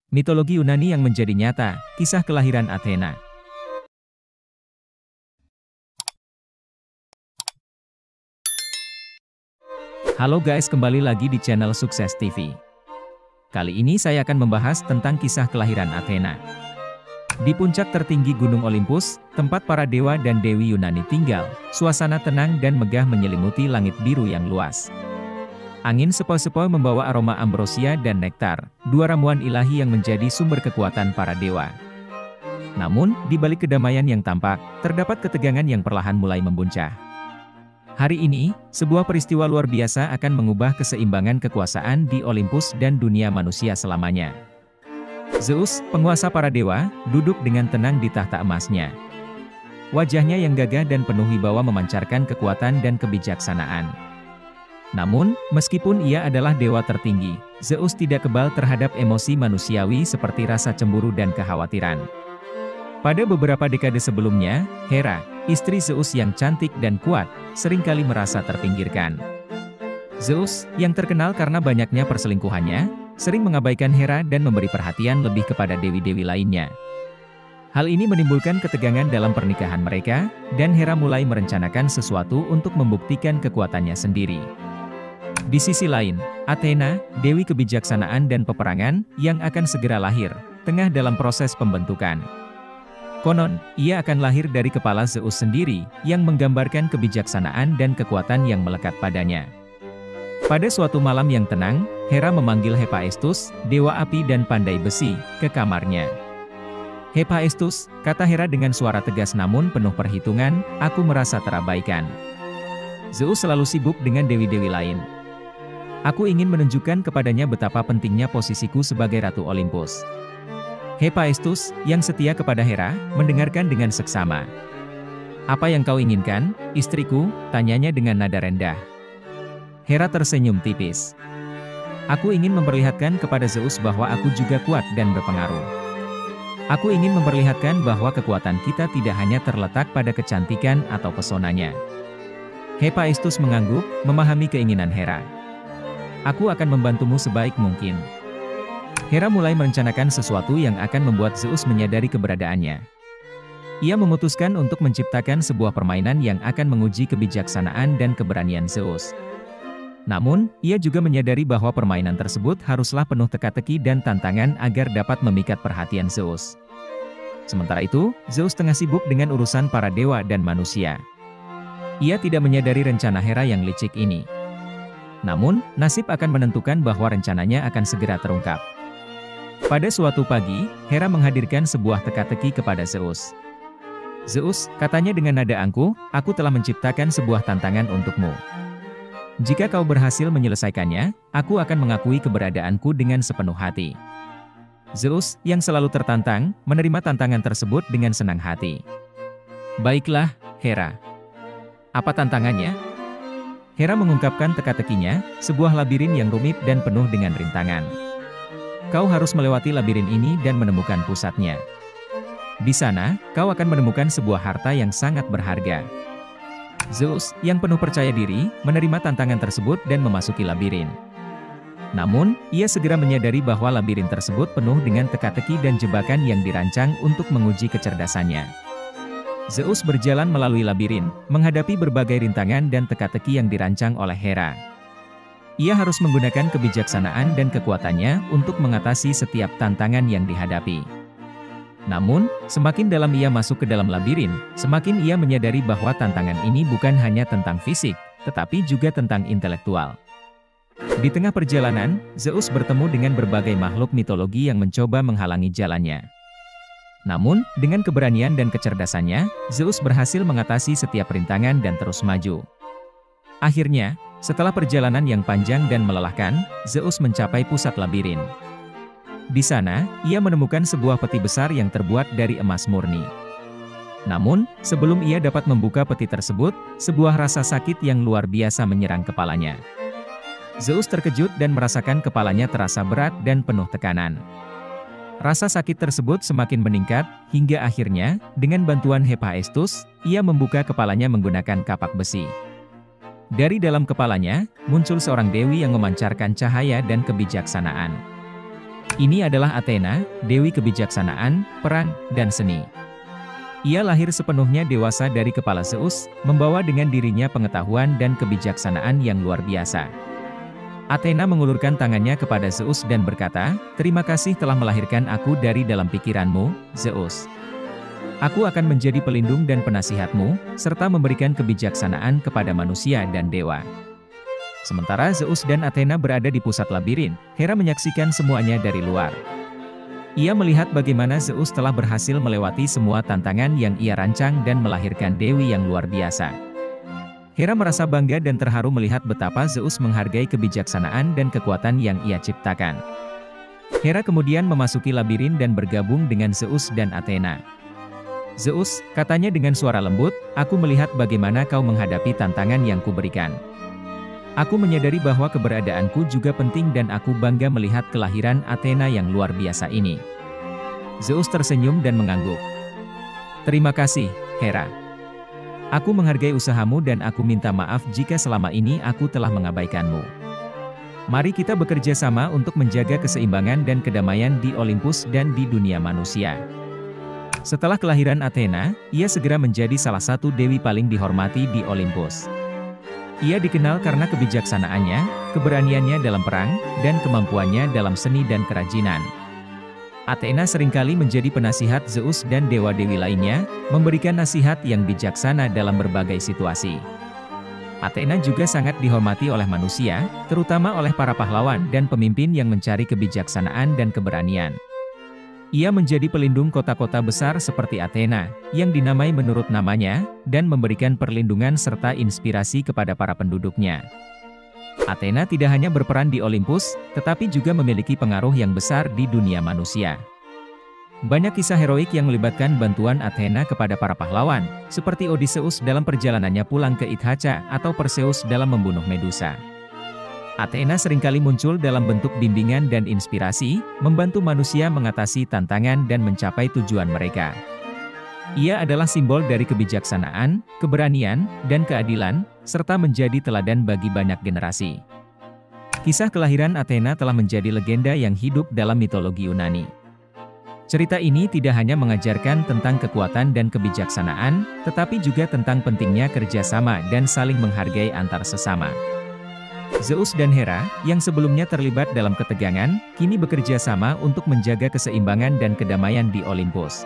Mitologi Yunani yang menjadi nyata, kisah kelahiran Athena. Halo guys, kembali lagi di channel Sukses TV. Kali ini saya akan membahas tentang kisah kelahiran Athena. Di puncak tertinggi Gunung Olympus, tempat para dewa dan dewi Yunani tinggal, suasana tenang dan megah menyelimuti langit biru yang luas. Angin sepoi-sepoi membawa aroma ambrosia dan nektar, dua ramuan ilahi yang menjadi sumber kekuatan para dewa. Namun, di balik kedamaian yang tampak, terdapat ketegangan yang perlahan mulai membuncah. Hari ini, sebuah peristiwa luar biasa akan mengubah keseimbangan kekuasaan di Olympus dan dunia manusia selamanya. Zeus, penguasa para dewa, duduk dengan tenang di tahta emasnya. Wajahnya yang gagah dan penuh wibawa memancarkan kekuatan dan kebijaksanaan. Namun, meskipun ia adalah dewa tertinggi, Zeus tidak kebal terhadap emosi manusiawi seperti rasa cemburu dan kekhawatiran. Pada beberapa dekade sebelumnya, Hera, istri Zeus yang cantik dan kuat, seringkali merasa terpinggirkan. Zeus, yang terkenal karena banyaknya perselingkuhannya, sering mengabaikan Hera dan memberi perhatian lebih kepada dewi-dewi lainnya. Hal ini menimbulkan ketegangan dalam pernikahan mereka, dan Hera mulai merencanakan sesuatu untuk membuktikan kekuatannya sendiri. Di sisi lain, Athena, dewi kebijaksanaan dan peperangan, yang akan segera lahir, tengah dalam proses pembentukan. Konon, ia akan lahir dari kepala Zeus sendiri, yang menggambarkan kebijaksanaan dan kekuatan yang melekat padanya. Pada suatu malam yang tenang, Hera memanggil Hephaestus, dewa api dan pandai besi, ke kamarnya. "Hephaestus," kata Hera dengan suara tegas namun penuh perhitungan, "aku merasa terabaikan. Zeus selalu sibuk dengan dewi-dewi lain. Aku ingin menunjukkan kepadanya betapa pentingnya posisiku sebagai Ratu Olympus." Hephaestus, yang setia kepada Hera, mendengarkan dengan seksama. "Apa yang kau inginkan, istriku?" tanyanya dengan nada rendah. Hera tersenyum tipis. "Aku ingin memperlihatkan kepada Zeus bahwa aku juga kuat dan berpengaruh. Aku ingin memperlihatkan bahwa kekuatan kita tidak hanya terletak pada kecantikan atau pesonanya." Hephaestus mengangguk, memahami keinginan Hera. "Aku akan membantumu sebaik mungkin." Hera mulai merencanakan sesuatu yang akan membuat Zeus menyadari keberadaannya. Ia memutuskan untuk menciptakan sebuah permainan yang akan menguji kebijaksanaan dan keberanian Zeus. Namun, ia juga menyadari bahwa permainan tersebut haruslah penuh teka-teki dan tantangan agar dapat memikat perhatian Zeus. Sementara itu, Zeus tengah sibuk dengan urusan para dewa dan manusia. Ia tidak menyadari rencana Hera yang licik ini. Namun, nasib akan menentukan bahwa rencananya akan segera terungkap. Pada suatu pagi, Hera menghadirkan sebuah teka-teki kepada Zeus. "Zeus," katanya dengan nada angkuh, "aku telah menciptakan sebuah tantangan untukmu. Jika kau berhasil menyelesaikannya, aku akan mengakui keberadaanku dengan sepenuh hati." Zeus, yang selalu tertantang, menerima tantangan tersebut dengan senang hati. "Baiklah, Hera. Apa tantangannya?" Hera mengungkapkan teka-tekinya, sebuah labirin yang rumit dan penuh dengan rintangan. "Kau harus melewati labirin ini dan menemukan pusatnya. Di sana, kau akan menemukan sebuah harta yang sangat berharga." Zeus, yang penuh percaya diri, menerima tantangan tersebut dan memasuki labirin. Namun, ia segera menyadari bahwa labirin tersebut penuh dengan teka-teki dan jebakan yang dirancang untuk menguji kecerdasannya. Zeus berjalan melalui labirin, menghadapi berbagai rintangan dan teka-teki yang dirancang oleh Hera. Ia harus menggunakan kebijaksanaan dan kekuatannya untuk mengatasi setiap tantangan yang dihadapi. Namun, semakin dalam ia masuk ke dalam labirin, semakin ia menyadari bahwa tantangan ini bukan hanya tentang fisik, tetapi juga tentang intelektual. Di tengah perjalanan, Zeus bertemu dengan berbagai makhluk mitologi yang mencoba menghalangi jalannya. Namun, dengan keberanian dan kecerdasannya, Zeus berhasil mengatasi setiap rintangan dan terus maju. Akhirnya, setelah perjalanan yang panjang dan melelahkan, Zeus mencapai pusat labirin. Di sana, ia menemukan sebuah peti besar yang terbuat dari emas murni. Namun, sebelum ia dapat membuka peti tersebut, sebuah rasa sakit yang luar biasa menyerang kepalanya. Zeus terkejut dan merasakan kepalanya terasa berat dan penuh tekanan. Rasa sakit tersebut semakin meningkat, hingga akhirnya, dengan bantuan Hephaestus, ia membuka kepalanya menggunakan kapak besi. Dari dalam kepalanya, muncul seorang dewi yang memancarkan cahaya dan kebijaksanaan. Ini adalah Athena, dewi kebijaksanaan, perang, dan seni. Ia lahir sepenuhnya dewasa dari kepala Zeus, membawa dengan dirinya pengetahuan dan kebijaksanaan yang luar biasa. Athena mengulurkan tangannya kepada Zeus dan berkata, "Terima kasih telah melahirkan aku dari dalam pikiranmu, Zeus. Aku akan menjadi pelindung dan penasihatmu, serta memberikan kebijaksanaan kepada manusia dan dewa." Sementara Zeus dan Athena berada di pusat labirin, Hera menyaksikan semuanya dari luar. Ia melihat bagaimana Zeus telah berhasil melewati semua tantangan yang ia rancang dan melahirkan dewi yang luar biasa. Hera merasa bangga dan terharu melihat betapa Zeus menghargai kebijaksanaan dan kekuatan yang ia ciptakan. Hera kemudian memasuki labirin dan bergabung dengan Zeus dan Athena. "Zeus," katanya dengan suara lembut, "aku melihat bagaimana kau menghadapi tantangan yang kuberikan. Aku menyadari bahwa keberadaanku juga penting dan aku bangga melihat kelahiran Athena yang luar biasa ini." Zeus tersenyum dan mengangguk. "Terima kasih, Hera. Aku menghargai usahamu dan aku minta maaf jika selama ini aku telah mengabaikanmu. Mari kita bekerja sama untuk menjaga keseimbangan dan kedamaian di Olympus dan di dunia manusia." Setelah kelahiran Athena, ia segera menjadi salah satu dewi paling dihormati di Olympus. Ia dikenal karena kebijaksanaannya, keberaniannya dalam perang, dan kemampuannya dalam seni dan kerajinan. Athena seringkali menjadi penasihat Zeus dan dewa-dewi lainnya, memberikan nasihat yang bijaksana dalam berbagai situasi. Athena juga sangat dihormati oleh manusia, terutama oleh para pahlawan dan pemimpin yang mencari kebijaksanaan dan keberanian. Ia menjadi pelindung kota-kota besar seperti Athena, yang dinamai menurut namanya, dan memberikan perlindungan serta inspirasi kepada para penduduknya. Athena tidak hanya berperan di Olympus, tetapi juga memiliki pengaruh yang besar di dunia manusia. Banyak kisah heroik yang melibatkan bantuan Athena kepada para pahlawan, seperti Odysseus dalam perjalanannya pulang ke Ithaca atau Perseus dalam membunuh Medusa. Athena seringkali muncul dalam bentuk bimbingan dan inspirasi, membantu manusia mengatasi tantangan dan mencapai tujuan mereka. Ia adalah simbol dari kebijaksanaan, keberanian, dan keadilan, serta menjadi teladan bagi banyak generasi. Kisah kelahiran Athena telah menjadi legenda yang hidup dalam mitologi Yunani. Cerita ini tidak hanya mengajarkan tentang kekuatan dan kebijaksanaan, tetapi juga tentang pentingnya kerjasama dan saling menghargai antar sesama. Zeus dan Hera, yang sebelumnya terlibat dalam ketegangan, kini bekerja sama untuk menjaga keseimbangan dan kedamaian di Olympus.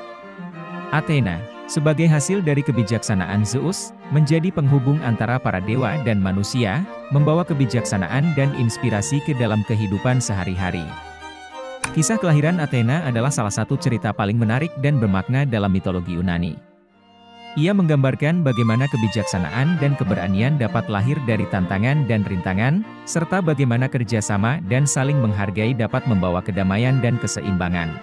Athena, sebagai hasil dari kebijaksanaan Zeus, menjadi penghubung antara para dewa dan manusia, membawa kebijaksanaan dan inspirasi ke dalam kehidupan sehari-hari. Kisah kelahiran Athena adalah salah satu cerita paling menarik dan bermakna dalam mitologi Yunani. Ia menggambarkan bagaimana kebijaksanaan dan keberanian dapat lahir dari tantangan dan rintangan, serta bagaimana kerjasama dan saling menghargai dapat membawa kedamaian dan keseimbangan.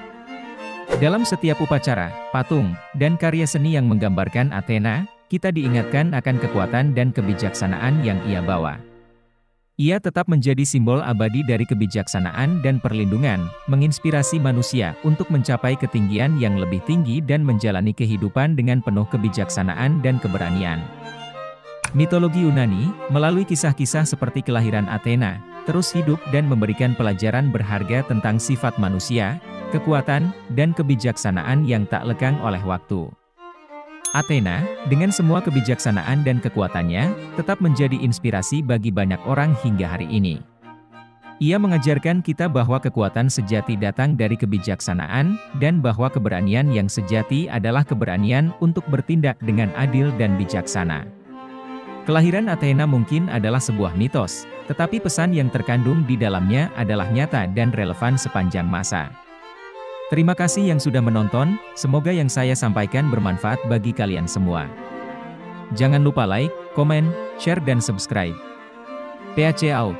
Dalam setiap upacara, patung, dan karya seni yang menggambarkan Athena, kita diingatkan akan kekuatan dan kebijaksanaan yang ia bawa. Ia tetap menjadi simbol abadi dari kebijaksanaan dan perlindungan, menginspirasi manusia untuk mencapai ketinggian yang lebih tinggi dan menjalani kehidupan dengan penuh kebijaksanaan dan keberanian. Mitologi Yunani, melalui kisah-kisah seperti kelahiran Athena, terus hidup dan memberikan pelajaran berharga tentang sifat manusia, kekuatan, dan kebijaksanaan yang tak lekang oleh waktu. Athena, dengan semua kebijaksanaan dan kekuatannya, tetap menjadi inspirasi bagi banyak orang hingga hari ini. Ia mengajarkan kita bahwa kekuatan sejati datang dari kebijaksanaan, dan bahwa keberanian yang sejati adalah keberanian untuk bertindak dengan adil dan bijaksana. Kelahiran Athena mungkin adalah sebuah mitos, tetapi pesan yang terkandung di dalamnya adalah nyata dan relevan sepanjang masa. Terima kasih yang sudah menonton, semoga yang saya sampaikan bermanfaat bagi kalian semua. Jangan lupa like, komen, share dan subscribe. PAC out.